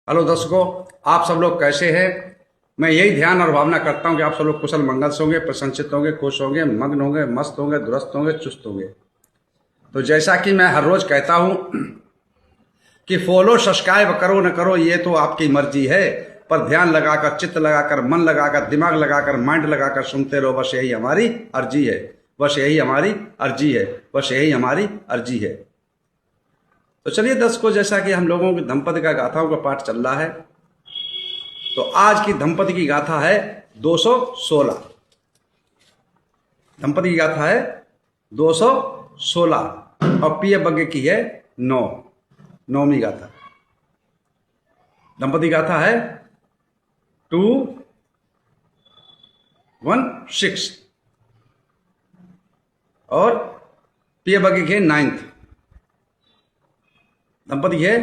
Hello दर्शकों, आप सब लोग कैसे हैं। मैं यही ध्यान और भावना करता हूं कि आप सब लोग कुशल मंगल से होंगे, प्रसन्नचित्त होंगे, खुश होंगे, मग्न होंगे, मस्त होंगे, दुरुस्त होंगे, चुस्त होंगे। तो जैसा कि मैं हर रोज कहता हूं कि फॉलो सब्सक्राइब करो न करो ये तो आपकी मर्जी है, पर ध्यान लगाकर, चित्त लगाकर, मन लगाकर, दिमाग लगाकर, माइंड लगाकर सुनते रहो, बस यही हमारी अर्जी है। बस यही हमारी अर्जी है। बस यही हमारी अर्जी है। तो चलिए दर्शकों, जैसा कि हम लोगों की दंपति का गाथाओं का पाठ चल रहा है, तो आज की दंपति की गाथा है 216। दंपति की गाथा है 216 और प्रिय बग्गे की है 9वीं गाथा। दंपति गाथा है 216 और प्रिय बग्गे की है 9th। दंपति है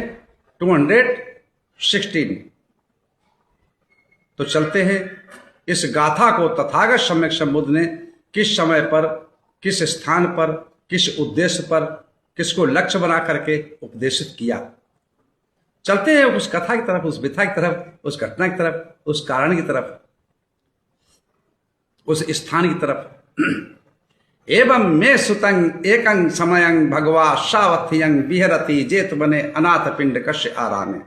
216। तो चलते हैं इस गाथा को तथागत सम्यक संबुद्ध ने किस समय पर, किस स्थान पर, किस उद्देश्य पर, किसको लक्ष्य बना करके उपदेशित किया। चलते हैं उस कथा की तरफ, उस विथा की तरफ, उस घटना की तरफ, उस कारण की तरफ, उस स्थान की तरफ। एवं मे सुतंग एकंग समयंग भगवा सावथियंग विहरति जेत बने अनाथ पिंड कश्य आरामे।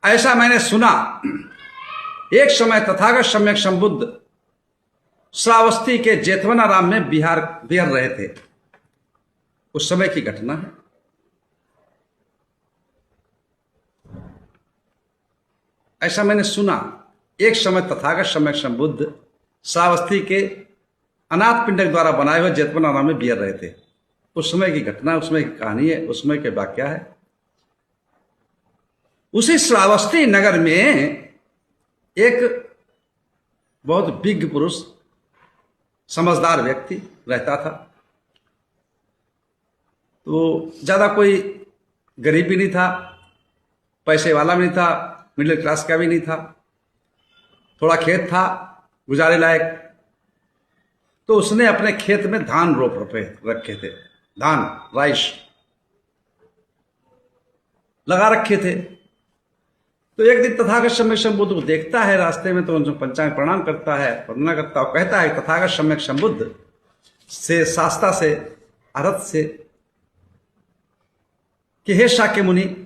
ऐसा मैंने सुना, एक समय तथागत सम्यक संबुद्ध श्रावस्ती के जेतवनाराम में विहर रहे थे। उस समय की घटना है। ऐसा मैंने सुना, एक समय तथागत सम्यक संबुद्ध श्रावस्ती के अनाथ पिंडक द्वारा बनाए हुए जेतवनाराम में विहर रहे थे। उस समय की घटना, उसमें की कहानी है, उसमें के वाक्या है। उसी श्रावस्ती नगर में एक बहुत विज्ञ पुरुष, समझदार व्यक्ति रहता था। तो ज्यादा कोई गरीब भी नहीं था, पैसे वाला भी नहीं था, मिडिल क्लास का भी नहीं था। थोड़ा खेत था गुजारे लायक। तो उसने अपने खेत में धान रोप रखे थे, धान, राइस लगा रखे थे। तो एक दिन तथागत सम्यक संबुद्ध को देखता है रास्ते में, तो उनको पंचांग प्रणाम करता है, वंदना करता है, कहता है तथागत सम्यक संबुद्ध से, शास्ता से, अरथ से कि हे शाक्य मुनि,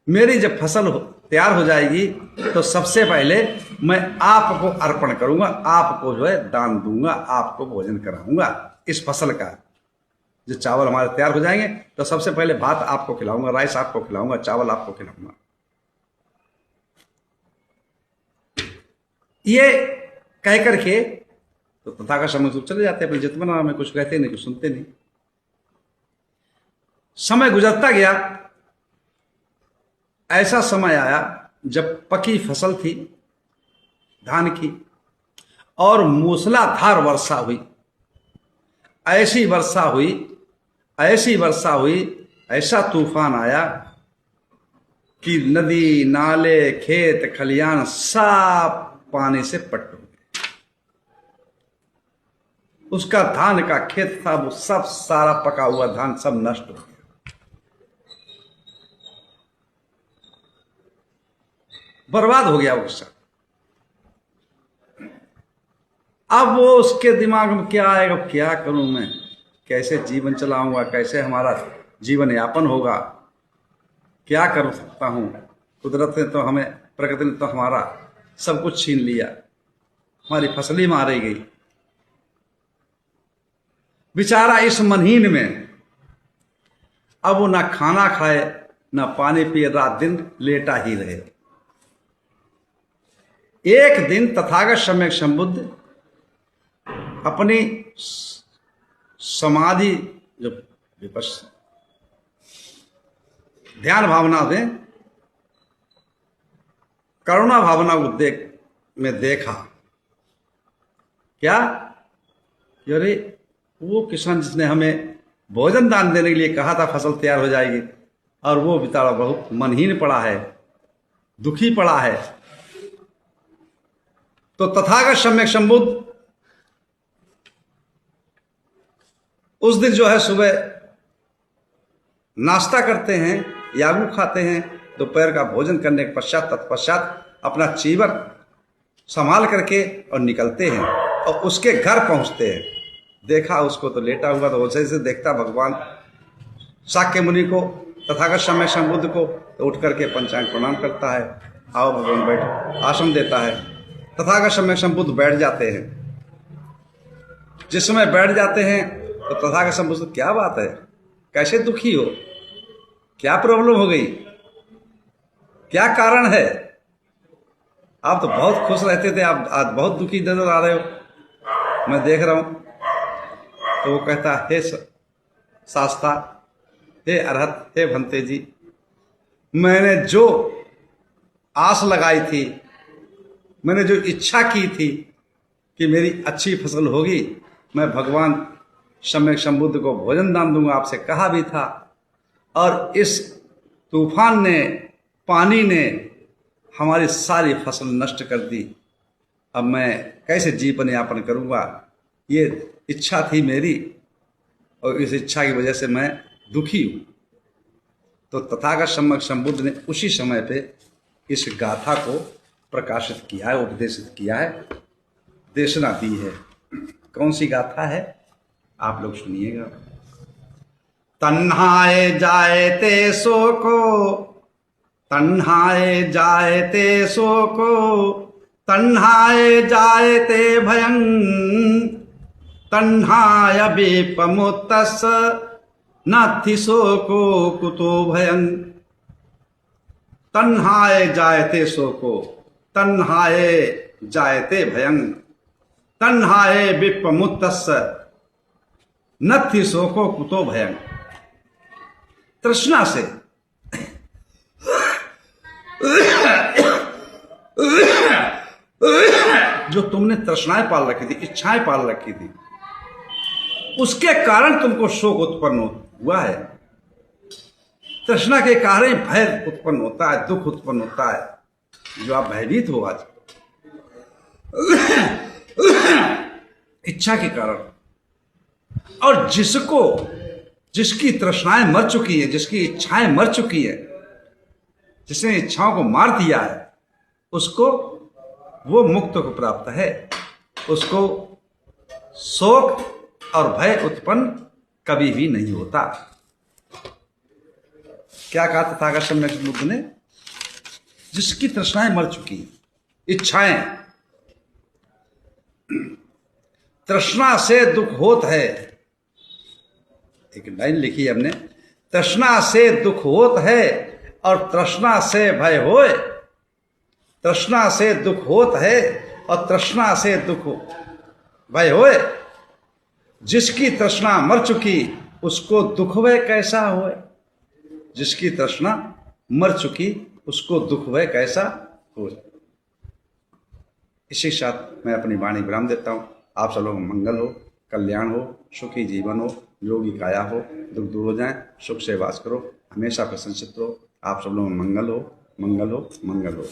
मेरी जब फसल तैयार हो जाएगी तो सबसे पहले मैं आपको अर्पण करूंगा, आपको जो है दान दूंगा, आपको भोजन कराऊंगा। इस फसल का जो चावल हमारे तैयार हो जाएंगे तो सबसे पहले भात आपको खिलाऊंगा, राइस आपको खिलाऊंगा, चावल आपको खिलाऊंगा। ये कह करके तो तथागत सम्यक चले जाते अपने जेतवनाराम में, कुछ कहते नहीं, कुछ सुनते नहीं। समय गुजरता गया। ऐसा समय आया जब पकी फसल थी धान की और मूसलाधार वर्षा हुई। ऐसी वर्षा हुई, ऐसी वर्षा हुई, ऐसा तूफान आया कि नदी, नाले, खेत, खलियान सब पानी से पट हो गए। उसका धान का खेत था, वो सब सारा पका हुआ धान सब नष्ट हो गया। बर्बाद हो गया उसका। अब वो उसके दिमाग में क्या आएगा, क्या करूं मैं, कैसे जीवन चलाऊंगा, कैसे हमारा जीवन यापन होगा, क्या कर सकता हूं। कुदरत ने तो हमें, प्रकृति ने तो हमारा सब कुछ छीन लिया, हमारी फसल ही मारी गई। बेचारा इस मनहीन में अब वो ना खाना खाए ना पानी पिए, रात दिन लेटा ही रहे। एक दिन तथागत सम्यक संबुद्ध अपनी समाधि, जो विपश्य ध्यान भावना से करुणा भावना को में देखा क्या, अरे वो किसान जिसने हमें भोजन दान देने के लिए कहा था फसल तैयार हो जाएगी, और वो बेचारा बहुत मनहीन पड़ा है, दुखी पड़ा है। तो तथागत सम्यक संबुद्ध उस दिन जो है सुबह नाश्ता करते हैं, यागू खाते हैं, दोपहर का भोजन करने के पश्चात तत्पश्चात अपना चीवर संभाल करके और निकलते हैं और उसके घर पहुंचते हैं। देखा उसको तो लेटा हुआ, तो वैसे से देखता भगवान शाक्य मुनि को, तथागत सम्यक संबुद्ध को, तो उठ करके पंचांग प्रणाम करता है, आओ भगवान बैठो, आसन देता है। तथागत सम्यक संबुद्ध बैठ जाते हैं। जिस समय बैठ जाते हैं तो तथागत संबुद्ध, क्या बात है, कैसे दुखी हो, क्या प्रॉब्लम हो गई, क्या कारण है, आप तो बहुत खुश रहते थे, आप आज बहुत दुखी नजर आ रहे हो, मैं देख रहा हूं। तो वो कहता, हे शास्ता, हे अरहत, हे भंते जी, मैंने जो आस लगाई थी, मैंने जो इच्छा की थी कि मेरी अच्छी फसल होगी, मैं भगवान सम्यक संबुद्ध को भोजन दान दूंगा, आपसे कहा भी था, और इस तूफान ने, पानी ने हमारी सारी फसल नष्ट कर दी। अब मैं कैसे जीवन यापन करूंगा, ये इच्छा थी मेरी और इस इच्छा की वजह से मैं दुखी हूं। तो तथागत सम्यक संबुद्ध ने उसी समय पे इस गाथा को प्रकाशित किया है, उपदेशित किया है, देशना दी है। कौन सी गाथा है, आप लोग सुनिएगा। तन्हाए जायते शोको, तन्हाए जायते शोको, तन्हाए जायते भयं, तन्हाय विपमुत्तस नाथि शोको कुतो भयं। तन्हाए जायते शोको, तन्हाए जायते भयं, तन्हाए विपमुत्तस नथि शोको कुतो भयं। तृष्णा से जो तुमने तृष्णाएं पाल रखी थी, इच्छाएं पाल रखी थी, उसके कारण तुमको शोक उत्पन्न हुआ है। तृष्णा के कारण भय उत्पन्न होता है, दुख उत्पन्न होता है, जो आप भयभीत हो आज इच्छा के कारण। और जिसकी तृष्णाएं मर चुकी है, जिसकी इच्छाएं मर चुकी है, जिसने इच्छाओं को मार दिया है, उसको वो मुक्त को प्राप्त है, उसको शोक और भय उत्पन्न कभी भी नहीं होता। क्या कहा तथागत सम्यक संबुद्ध ने, जिसकी तृष्णाएं मर चुकी, इच्छाएं, तृष्णा से दुख होत है, एक लाइन लिखी हमने, तृष्णा से दुख होत है और तृष्णा से भय होए। तृष्णा से दुख होत है और तृष्णा से दुख भय होए। जिसकी तृष्णा मर चुकी, उसको दुख भय कैसा होए। जिसकी तृष्णा मर चुकी, उसको दुख भय कैसा होए। इसी के साथ मैं अपनी वाणी विराम देता हूँ। आप सब लोग मंगल हो, कल्याण हो, सुखी जीवन हो, योगी काया हो, दुख दूर हो जाए, सुख से वास करो, हमेशा प्रसन्नचित्त रहो। आप सब लोग मंगल हो, मंगल हो, मंगल हो।